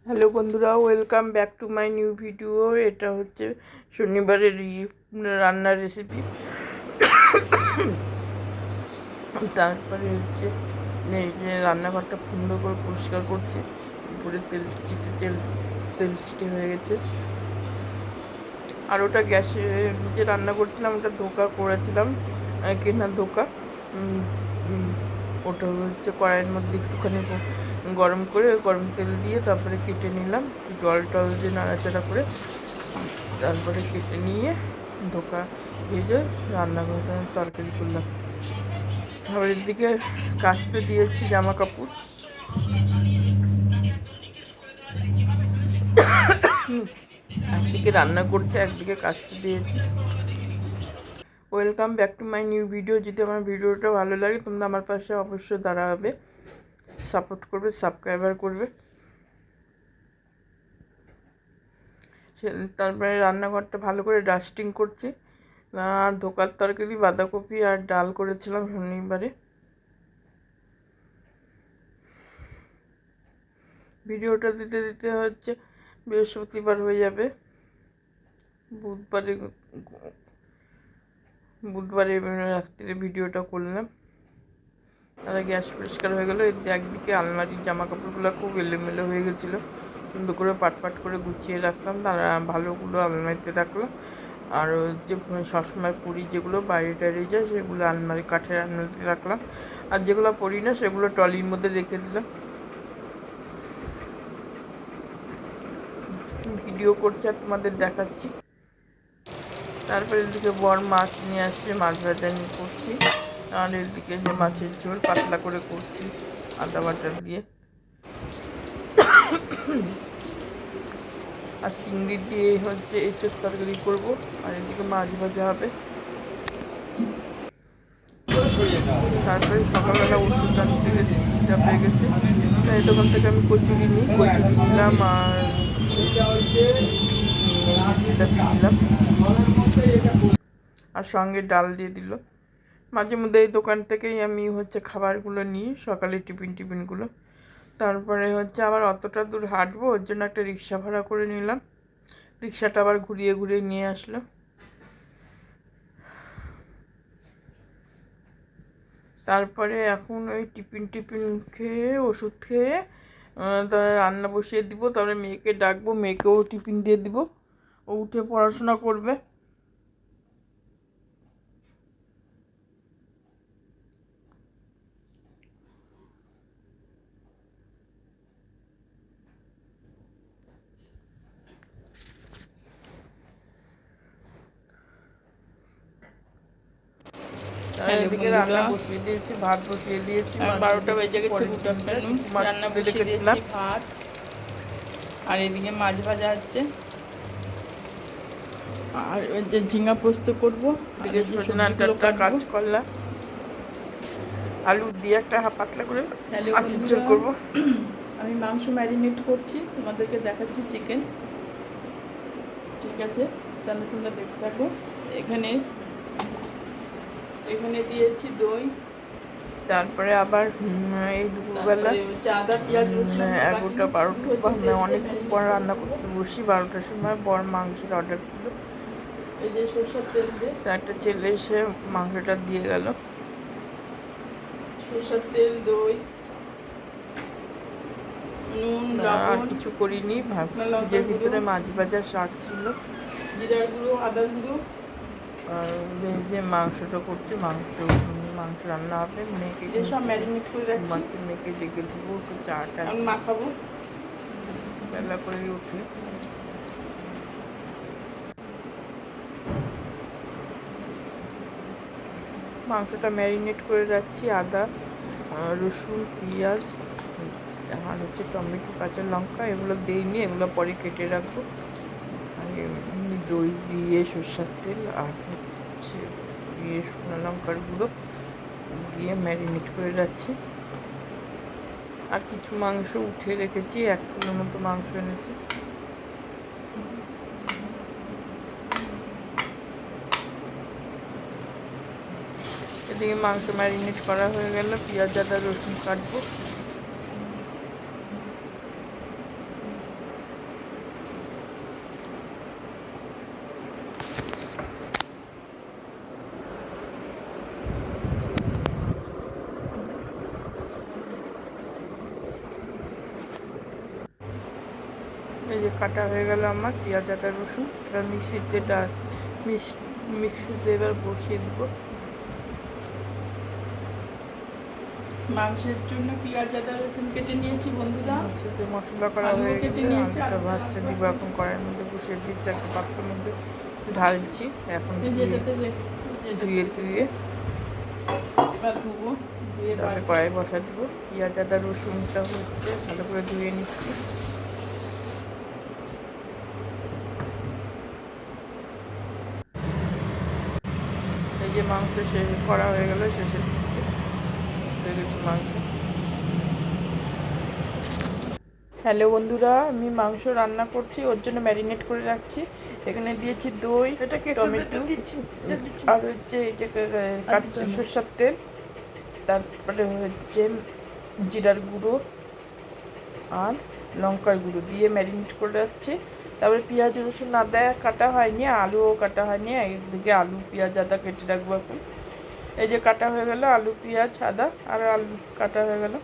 Hello বন্ধুরা, welcome back to my new video. এটা হচ্ছে শনিবারের রান্নার রেসিপি। তারপরে হচ্ছে এই যে রান্নাঘরটা সুন্দর করে পরিষ্কার করছি। উপরে তেল ছিটে হয়ে গেছে। আর ওটা গ্যাসে যে রান্না করছিলাম ওটা ধোকা করেছিলাম, কেনার ধোকা। ওটা হচ্ছে কড়াইয়ের মধ্যে একটুখানি গরম করে গরম তেল দিয়ে তারপরে কেটে নিলাম, জল টল দিয়ে নাড়াচাড়া করে তারপরে কেটে নিয়ে ধোকা ভেজে রান্না করে তরকারি করলাম। আবার এদিকে কাচতে দিয়েছি জামা কাপড়। একদিকে রান্না করছে, একদিকে কাচতে দিয়েছি। Welcome back to my new video. যদি আমার ভিডিওটা ভালো লাগে তোমরা আমার পাশে অবশ্যই দাঁড়াবে, সাপোর্ট করবে, সাবস্ক্রাইবার করবে। তারপরে রান্নাঘরটা ভালো করে ডাস্টিং করছি। আর ধোকার তরকারি, বাঁধাকপি আর ডাল করেছিলাম শনিবারে। ভিডিওটা দিতে দিতে হচ্ছে বৃহস্পতিবার হয়ে যাবে। বুধবারে রাত্রিরে ভিডিওটা করলাম। আর গ্যাস পরিষ্কার হয়ে গেলো। একদিকে আলমারির জামা কাপড়গুলো খুব এলোমেলো হয়ে গেছিলো, সুন্দর করে পাট করে গুছিয়ে রাখলাম। তারা ভালোগুলো আলমারিতে রাখলাম। আর যে সবসময় পরি যেগুলো বাইরে টাইরে যায় সেগুলো আলমারি, কাঠের আলমারিতে রাখলাম। আর যেগুলো পরি না সেগুলো ট্রলির মধ্যে রেখে দিলাম। ভিডিও করছি আর তোমাদের দেখাচ্ছি। তারপরে এদিকে বর মাছ নিয়ে আসছে, মাছ ভাজা নিয়ে করছি। আর এদিকে যে মাছের ঝোল পাতলা করে করছি আদা বাটা দিয়ে। আর চিংড়ি দিয়ে হচ্ছে এঁচোড় তরকারি করবো। আর এদিকে মাছ ভাজা হবে। তারপরে সকালবেলা ওষুধ আনতে গেছি, খিদা পেয়ে গেছে। তাই দোকান থেকে আমি কচুরি নিলাম আর দিলাম, আর সঙ্গে ডাল দিয়ে দিল। মাঝে মধ্যে এই দোকান থেকেই আমি হচ্ছে খাবারগুলো নিই, সকালে টিফিনগুলো। তারপরে হচ্ছে আবার অতটা দূর হাঁটবো, ওর জন্য একটা রিক্সা ভাড়া করে নিলাম। রিক্সাটা আবার ঘুরিয়ে নিয়ে আসলো। তারপরে এখন ওই টিফিন খেয়ে ওষুধ খেয়ে রান্না বসিয়ে দিব। তারপরে মেয়েকে ডাকবো, মেয়েকেও টিফিন দিয়ে দিব, ও উঠে পড়াশোনা করবে। এদিকে রান্না বসিয়ে দিয়েছি, ভাত বসিয়ে দিয়েছি। 12টা বেজে গেছে। Good afternoon. রান্না বসিয়ে দিয়েছি ভাত, আর এদিকে মাছ ভাজা হচ্ছে। আর ওই যে ঝিঙা পোস্ত করবো, সজনাটা কাজ করলাম, আলু দিয়ে একটা পাতলা করে মাছের ঝোল করবো। আমি মাংস ম্যারিনেট করছি, তোমাদেরকে দেখাচ্ছি চিকেন। ঠিক আছে, তাহলে তোমরা দেখতে থাকো। এখানে দিয়েছি দই। তারপরে আবার এই দুপুরবেলা 11টা 12টা অনেকক্ষণ পর রান্না করতে বসি। 12টার সময় বর মাংসের অর্ডার দিল। এই যে সরষের তেল দিয়ে একটা ছেলে এসে মাংসটা দিয়ে গেল। সরষের তেল, দই, নুন, আর কিছু করিনি। ফ্রিজের ভিতরে মাছ ভাজা, শাক ছিল, জিরার গুঁড়ো, আদা গুঁড়ো। আর যে মাংসটা করছি, মাংস রান্না হবে। মেয়েকে সব ম্যারিনেট করে রাখছি। মেয়েকে ডেকে দেবো, একটু চাটা আমি মাখাবো বেলা করে উঠে। মাংসটা ম্যারিনেট করে রাখছি। আদা, রসুন, পেঁয়াজ আর হচ্ছে টমেটো, কাঁচা লঙ্কা এগুলো দিইনি, এগুলো পরে কেটে রাখবো। আর দই দিয়ে, সরষের তেল আর হচ্ছে শুকনো লঙ্কার গুঁড়ো দিয়ে ম্যারিনেট করে রাখছি। আর কিছু মাংস উঠে রেখেছি, 1 কিলোর মতো মাংস এনেছি। এদিকে মাংস ম্যারিনেট করা হয়ে গেল। পেঁয়াজ, আদা, রসুন কাটবো। এই যে কাটা হয়ে গেল আমার পেঁয়াজ আদা রসুন, এবার মিক্সিতে এবার বসিয়ে দেবো। মাংসের জন্য পেঁয়াজ আদা রসুন কেটে নিয়েছি বন্ধুরা। মাংসতে মশলা করা আলুও হয়ে কেটে গেলে নিয়েছি, আলুটা আলুটা ভাজতে দিব। এখন কড়াইয়ের মধ্যে বসিয়ে দিচ্ছি, একটা পাত্রের মধ্যে ঢালছি। এখন ধুয়ে ধুবো, তারপরে কড়াই বসা দিব। পেঁয়াজ আদা রসুনটা হচ্ছে ভালো করে ধুয়ে নিচ্ছি। এই যে মাংস শেষ করা হয়ে গেল, শেষের দিকে হয়ে গেছে মাংস। হ্যালো বন্ধুরা, আমি মাংস রান্না করছি, ওর জন্য ম্যারিনেট করে রাখছি। এখানে দিয়েছি দই, টমেটো আর হচ্ছে এই যে সরষের তেল, তারপরে হচ্ছে জিরার গুঁড়ো আর লঙ্কার গুঁড়ো দিয়ে ম্যারিনেট করে রাখছি। তারপরে পেঁয়াজ রসুন আদা কাটা হয়নি, আলুও কাটা হয়নি। একদিকে আলু পেঁয়াজ আদা কেটে রাখবো এখন। এই যে কাটা হয়ে গেল আলু পেঁয়াজ আদা, আর আলু কাটা হয়ে গেল।